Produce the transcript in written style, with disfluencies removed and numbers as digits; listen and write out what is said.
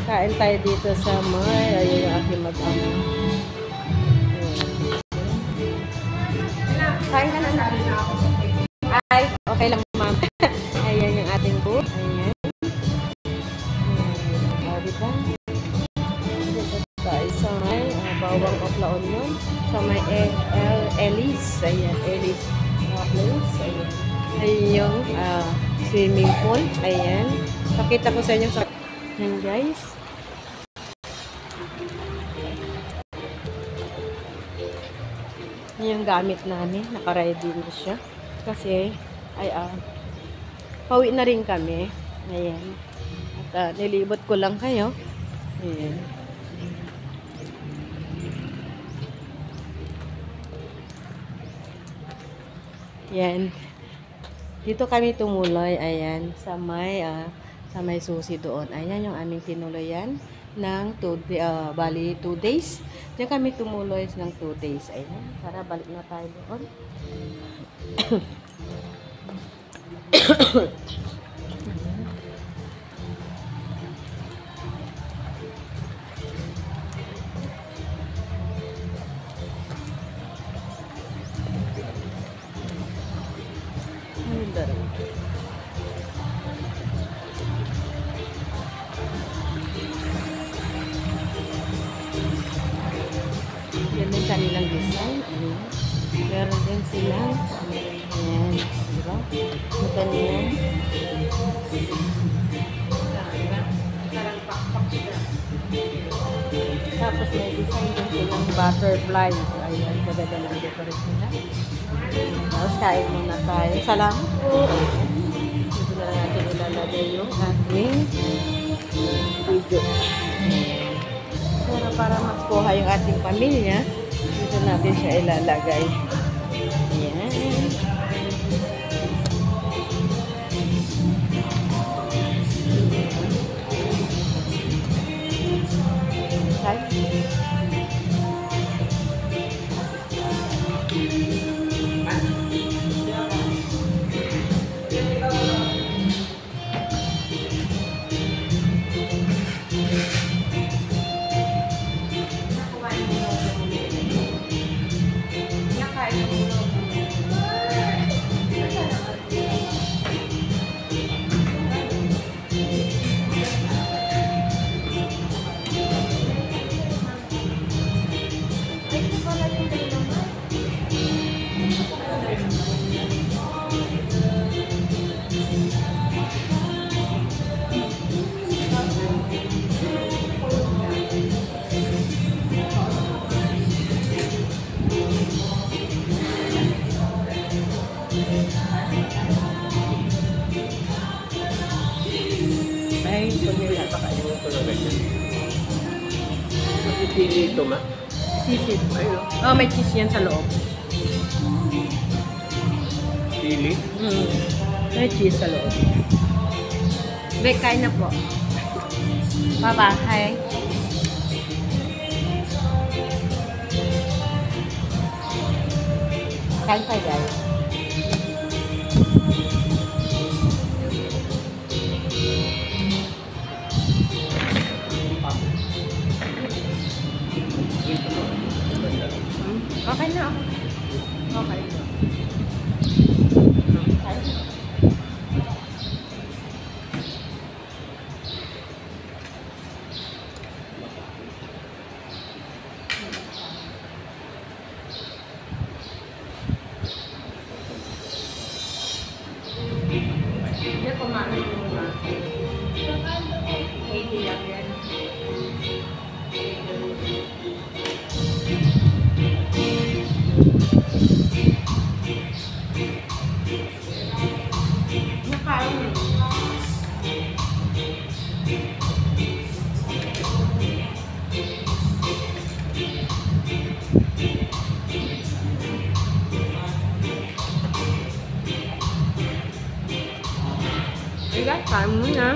Kain tayo dito sa may, ayun yung aking mag-ama. Kain ka na namin ako. Ay, okay lang ma'am. Ayan yung ating book. Ayan. Diba? Dito tayo sa may bawang okla onion. Sa may Ellis. Ayan, Ellis place. Ayan. Ayan yung swimming pool. Ayan. Pakita ko sa inyo sa... Ayan guys. Ayan yung gamit namin. Naka-ready na siya. Kasi, ay pauwi na rin kami. Ayan. At nilibot ko lang kayo. Ayan. Ayan. Dito kami tumuloy. Ayan. Sa may susi doon. Ayan yung aming tinuloyan ng bali 2 days. Diyan kami tumuloy ng 2 days. Ayan. Tara, balik na tayo doon. Yan yung kanilang design. Ayan. Meron din silang ayan. Diba? Ito niyan. Tapos may design din silang butterfly. Ayan. Kagada lang decoration nila. Tapos kain muna tayo. Salamat po. Dito na natin ilalagay yung ating video. Pero para mas kuha yung ating pamilya, dito natin siya ilalagay. Ayan. Ay, ito nila. Pili ito, ma? Sisig. Oh, may cheese yan sa loob. Pili? May cheese sa loob. Bek, kain na po. Papa, hi. Kain tayo, guys. Okay na ako. Okay. Hindi kumain muna. 80 lang yan. Kain muna.